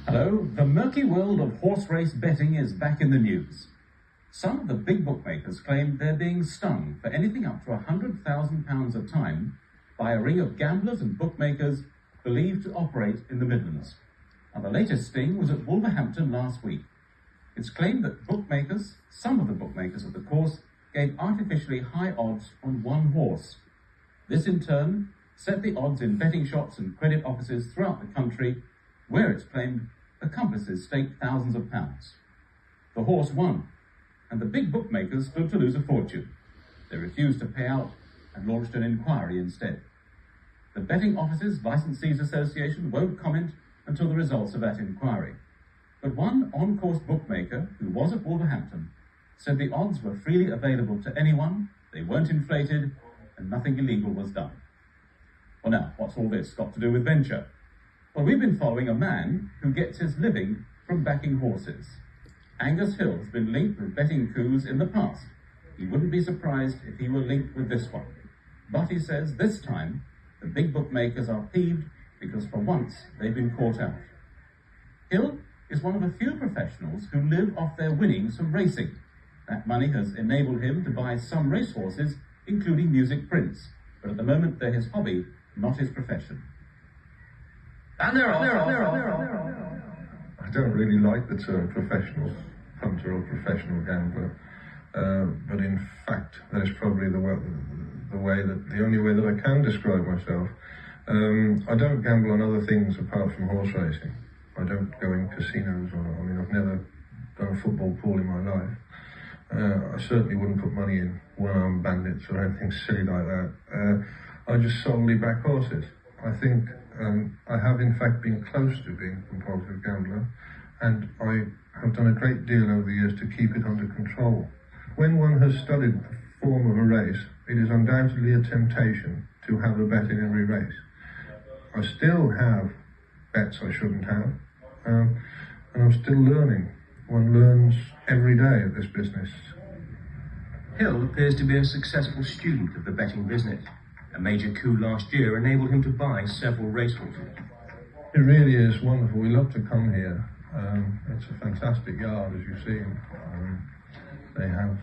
Hello, the murky world of horse race betting is back in the news. Some of the big bookmakers claim they're being stung for anything up to £100,000 a time by a ring of gamblers and bookmakers believed to operate in the Midlands. And the latest sting was at Wolverhampton last week. It's claimed that bookmakers, some of the bookmakers of the course, gave artificially high odds on one horse. This in turn set the odds in betting shops and credit offices throughout the country, where it's claimed accomplices staked thousands of pounds. The horse won, and the big bookmakers stood to lose a fortune. They refused to pay out and launched an inquiry instead. The Betting Officers Licensees Association won't comment until the results of that inquiry. But one on-course bookmaker who was at Wolverhampton said the odds were freely available to anyone, they weren't inflated, and nothing illegal was done. Well now, what's all this got to do with venture? Well, we've been following a man who gets his living from backing horses. Angus Hill has been linked with betting coups in the past. He wouldn't be surprised if he were linked with this one. But he says this time, the big bookmakers are peeved because for once they've been caught out. Hill is one of a few professionals who live off their winnings from racing. That money has enabled him to buy some racehorses, including music prints. But at the moment they're his hobby, not his profession. I don't really like the term professional punter or professional gambler, but in fact that is probably the only way that I can describe myself. I don't gamble on other things apart from horse racing. I don't go in casinos, I've never done a football pool in my life. I certainly wouldn't put money in one-armed bandits or anything silly like that. I just solely back horses. I think I have in fact been close to being a compulsive gambler, and I have done a great deal over the years to keep it under control. When one has studied the form of a race, it is undoubtedly a temptation to have a bet in every race. I still have bets I shouldn't have, and I'm still learning. One learns every day of this business. Hill appears to be a successful student of the betting business. A major coup last year enabled him to buy several racehorses. It really is wonderful. We love to come here. It's a fantastic yard, as you've seen. They have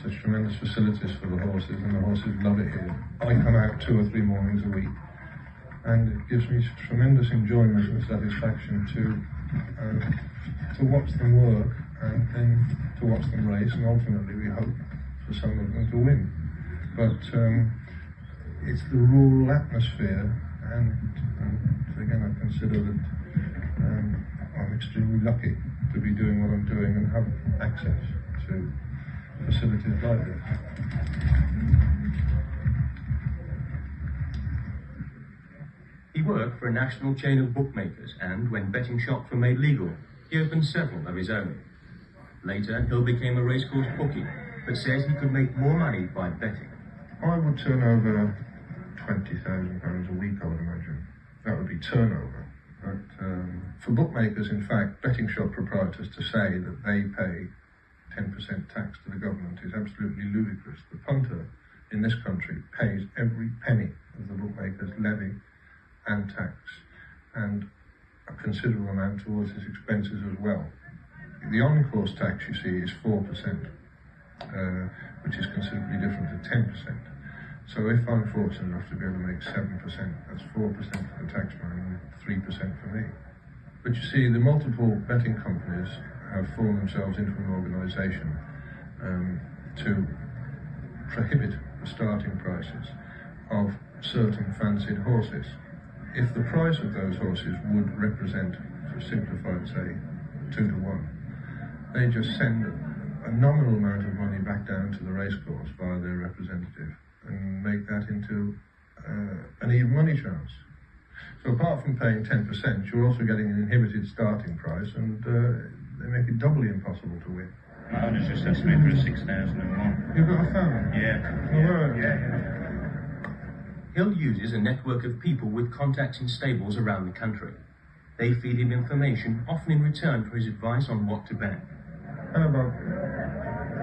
such tremendous facilities for the horses, and the horses love it here. I come out 2 or 3 mornings a week, and it gives me tremendous enjoyment and satisfaction to watch them work, and then to watch them race, and ultimately we hope for some of them to win. But it's the rural atmosphere, and again I consider that I'm extremely lucky to be doing what I'm doing and have access to facilities like this. He worked for a national chain of bookmakers, and when betting shops were made legal, he opened several of his own. Later, Hill became a racecourse bookie, but says he could make more money by betting. I would turn over £20,000 a week, I would imagine. That would be turnover. But for bookmakers, in fact, betting shop proprietors to say that they pay 10% tax to the government is absolutely ludicrous. The punter in this country pays every penny of the bookmaker's levy and tax, and a considerable amount towards his expenses as well. The on-course tax, you see, is 4%, which is considerably different to 10%. So if I'm fortunate enough to be able to make 7%, that's 4% for the taxman and 3% for me. But you see, the multiple betting companies have formed themselves into an organisation to prohibit the starting prices of certain fancied horses. If the price of those horses would represent, to simplify it, say, 2 to 1, they just send a nominal amount of money back down to the racecourse via their representative and make that into an even money chance. So apart from paying 10%, you're also getting an inhibited starting price, and they make it doubly impossible to win. My owner's just asked me for a 6,001. You've got a family? Yeah. Hill uses a network of people with contacts in stables around the country. They feed him information, often in return for his advice on what to bet. How about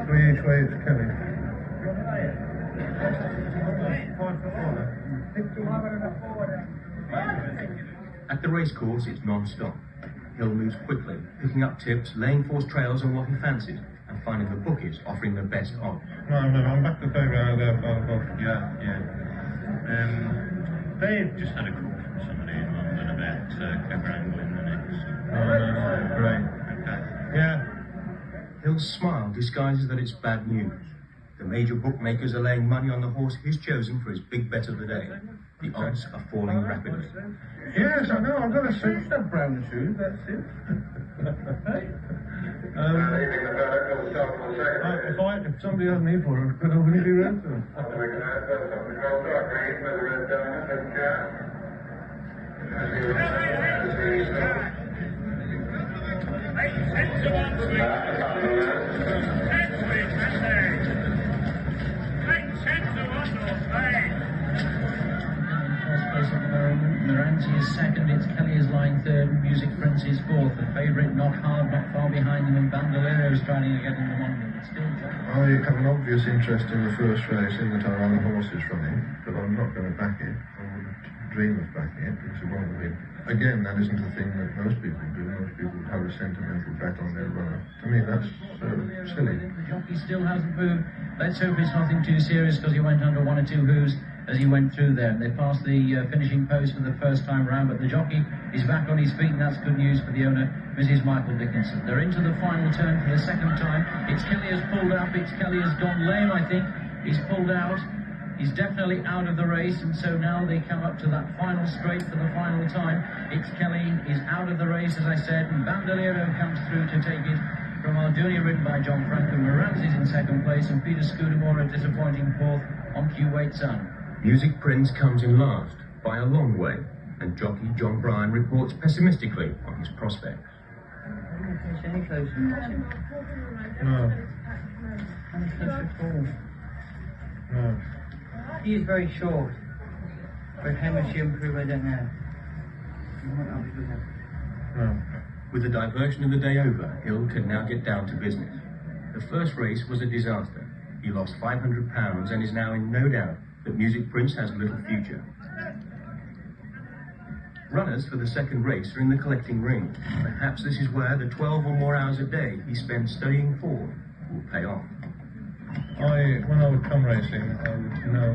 3 each way to Kelly? At the racecourse, it's non-stop. Hill moves quickly, picking up tips, laying false trails on what he fancies, and finding the bookies offering the best odds. No, I'm back to the favourite there, 5 o'clock. Yeah. They've just had a call from somebody in London about clever angling the next. No, great. Okay. Yeah. Hill's smile disguises that it's bad news. The major bookmakers are laying money on the horse he's chosen for his big bet of the day. The odds are falling rapidly. Yes, I know, I've got a suit, that brown shoe, that's it. If somebody has me for it, could I really be red to them? Moranzi is second, it's Kelly is lying third, Music Prince is fourth. The favourite, not hard, not far behind them, and Bandolero is trying to get in the one. It's still I have an obvious interest in the first race in that I run the horses running, but I'm not going to back it. I wouldn't dream of backing it because it won't be. Again, that isn't a thing that most people do. Most people have a sentimental bet on their runner. To me, that's silly. The jockey still hasn't moved. Let's hope it's nothing too serious because he went under 1 or 2 hooves as he went through there. They passed the finishing post for the first time round, but the jockey is back on his feet, and that's good news for the owner, Mrs. Michael Dickinson. They're into the final turn for the second time. It's Kelly has pulled up. It's Kelly has gone lame, I think. He's pulled out. He's definitely out of the race, and so now they come up to that final straight for the final time. It's Kelly. He's out of the race, as I said, and Bandolero comes through to take it from Aldunia, ridden by John Franco. Moranzi's in second place, and Peter Scudamore a disappointing fourth on Q-Weight Sun. Music Prince comes in last, by a long way, and jockey John Bryan reports pessimistically on his prospects. Any closer? No. Any closer at all? No. He is very short, but how much he improved, I don't know. No. With the diversion of the day over, Hill can now get down to business. The first race was a disaster. He lost £500 and is now in no doubt that Music Prince has little future. Runners for the second race are in the collecting ring. Perhaps this is where the 12 or more hours a day he spends studying form will pay off. When I would come racing, I would know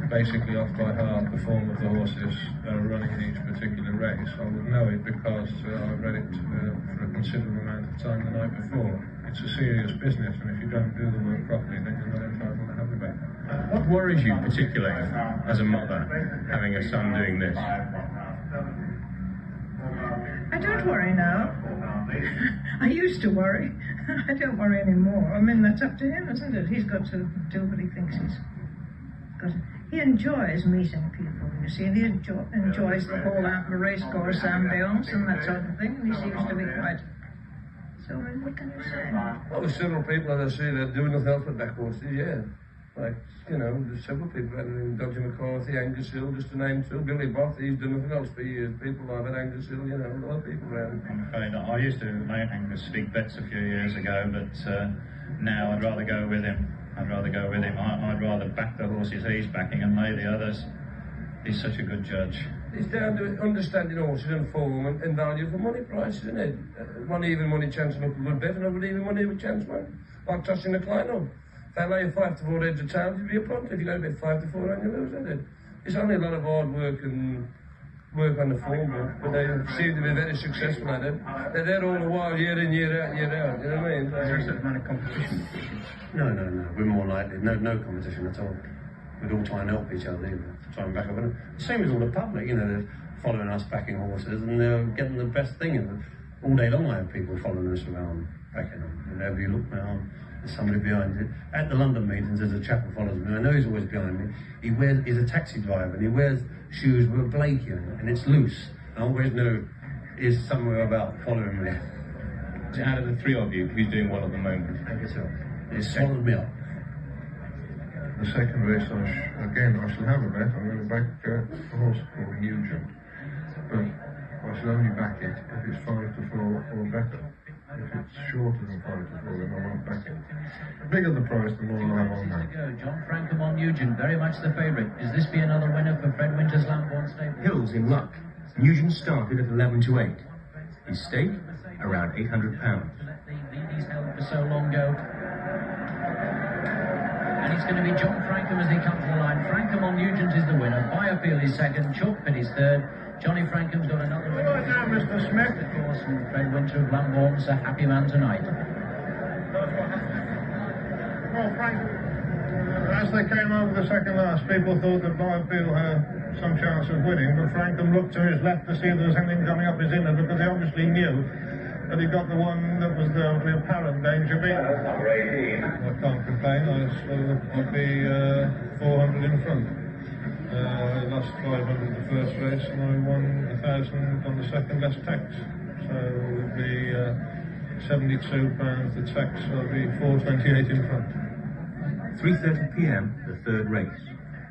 basically off by heart the form of the horses that are running in each particular race. I would know it because I've read it for a considerable amount of time the night before. It's a serious business, and if you don't do the work properly, then you're not entitled to have the bet. What worries you particularly as a mother, having a son doing this? I don't worry now. I used to worry. I don't worry anymore. I mean, that's up to him, isn't it? He's got to do what he thinks he's got to. He enjoys meeting people, you see, and he enjoys the whole racecourse ambience and that sort of thing, and he seems to be quite... So, what can you say? Well, there's several people, as I say, that do nothing else but back horses, yeah. Like, you know, there's several people, Dodger McCarthy, Angus Hill, just to name two. Billy Both, he's done nothing else for years. People like that, Angus Hill, you know, a lot of people around. I'm afraid I used to make Angus big bets a few years ago, but now I'd rather go with him. I'd rather back the horses he's backing and lay the others. He's such a good judge. It's down to understanding horses and form and value for money prices, isn't it? One even money chance to look a good bet, another even money with chance one. Like tossing a client up. If they lay 5 to 4 heads of tails, you'd be a punter. If you go a bit 5 to 4 and you lose, isn't it? It's only a lot of hard work and work on the form book, but they seem to be very successful at it. They're there all the while, year in, year out, you know what I mean? Is there a certain amount of competition? No. We're more likely, no competition at all. We'd all try and help each other, try and back up. And same as all the public, they're following us backing horses and they're getting the best thing. And all day long I have people following us around, backing them. Whenever you look now, there's somebody behind you. At the London meetings, there's a chap who follows me. I know he's always behind me. He's a taxi driver and he wears shoes with a Blakey on it, and it's loose. I always know he's somewhere about following me. Out of the three of you, who's doing well at the moment? I guess so. It's swallowed me up. The second race, I shall have a bet. I'm going to back a horse called Nugent. But I shall only back it if it's 5 to 4 or better. If it's shorter than 5 to 4, then I won't back it. The bigger the price, the more I'll have on that. John Frankham on Nugent, very much the favourite. Does this be another winner for Fred Winter's Lambourne stable? Hill's in luck. Nugent started at 11 to 8. His stake, around £800. To let the lead he's held for so long go. And it's going to be John Frankham as they come to the line. Frankham on Nugent is the winner. Byerfield is second. Chalkpit is third. Johnny Frankham's got another winner. Right now, Mr. Smith. Of course, and Fred Winter of Lambourne's a happy man tonight. Well, Frank, as they came over the second last, people thought that Byerfield had some chance of winning, but Frankham looked to his left to see if there was anything coming up his inner, because he obviously knew that he got the one that was the apparent danger beaten. I can't complain. I'd be 400 in front. I lost 500 the first race and I won 1,000 on the second less tax. So it would be £72 the tax, so I'd be 428 in front. 3:30 p.m, the third race.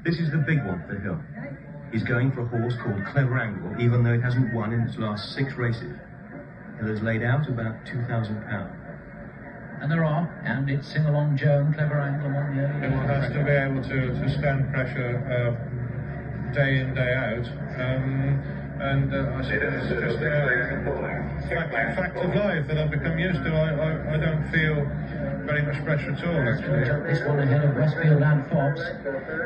This is the big one for Hill. He's going for a horse called Clever Angle, even though it hasn't won in its last 6 races. Hill has laid out about £2,000. And there are, and it's Sing Along Joe and Clever Angle on the early. It has to be able to stand pressure day in, day out. And I suppose it's just a fact of life that I've become used to. I don't feel very much pressure at all, actually. This one ahead of Westfield and Fox.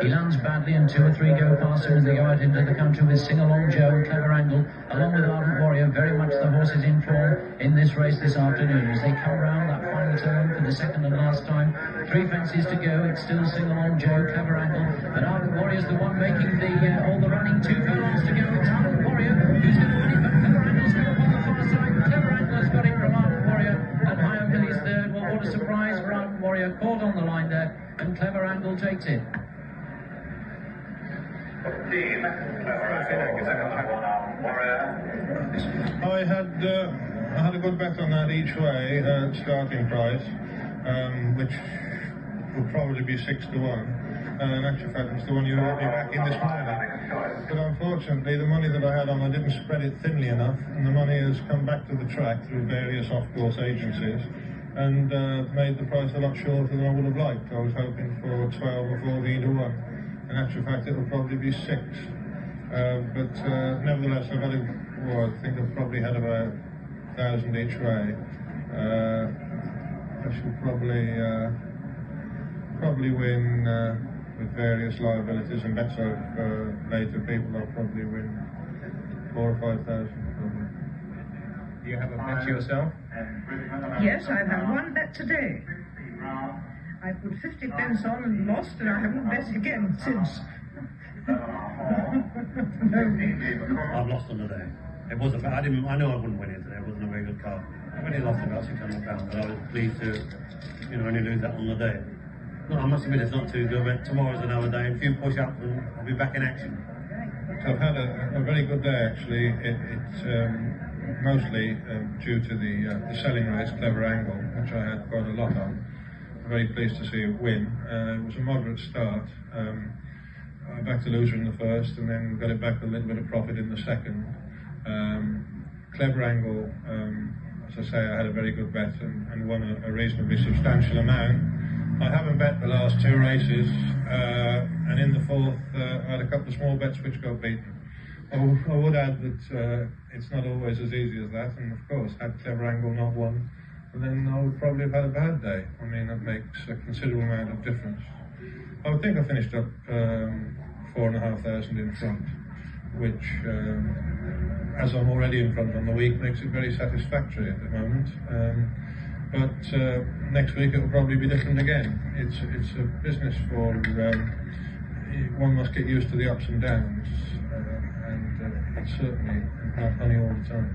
He lands badly and 2 or 3 go past him as they go out into the country with Sing Along Joe and Clever Angle, along with Ardent Warrior. Very much the horses in form in this race this afternoon as they come round that final turn for the second and last time. 3 fences to go. It's still Sing Along Joe, Clever Angle, and Ardent Warrior's the one making all the running. 2 furlongs to go. It's Ardent Warrior who's going to win it, but Clever Angle's still up on the far side. Clever Angle's got it from Ardent Warrior, and Higham Hill is third. Well, what a surprise for Ardent Warrior, caught on the line there, and Clever Angle takes it. I had a good bet on that each way starting price, which would probably be 6 to 1. In actual fact, it's the one you let me back in this morning. But unfortunately, the money that I had on, I didn't spread it thinly enough, and the money has come back to the track through various off-course agencies, and made the price a lot shorter than I would have liked. I was hoping for 12 or 14 to 1. In actual fact, it will probably be 6. But nevertheless, I think I've probably had about 1,000 each way. I should probably win with various liabilities and bets I've made to people. I'll probably win 4,000 or 5,000 probably. Do you have a bet yourself? Yes, I've had one bet today. I put 50 pence on and lost, and I haven't bet again since. I've lost on the day. It was a bet. I know I wouldn't win it today. It wasn't a very good card. I only lost about £600, but I was pleased to, only lose that on the day. No, I must admit it's not too good, but tomorrow's another day, and a few push-ups and I'll be back in action. So I've had a very good day, actually. It's mostly due to the selling race, Clever Angle, which I had quite a lot on. I'm very pleased to see it win. It was a moderate start. I backed a loser in the first and then got it back with a little bit of profit in the second. Clever Angle, as I say, I had a very good bet and won a reasonably substantial amount. I haven't bet the last 2 races, and in the fourth I had a couple of small bets which got beaten. I would add that it's not always as easy as that, and of course, had Clever Angle not won, then I would probably have had a bad day. I mean, that makes a considerable amount of difference. I would think I finished up 4,500 in front, which, as I'm already in front on the week, makes it very satisfactory at the moment. But next week it will probably be different again. It's a business for one must get used to the ups and downs, and it's certainly not funny all the time.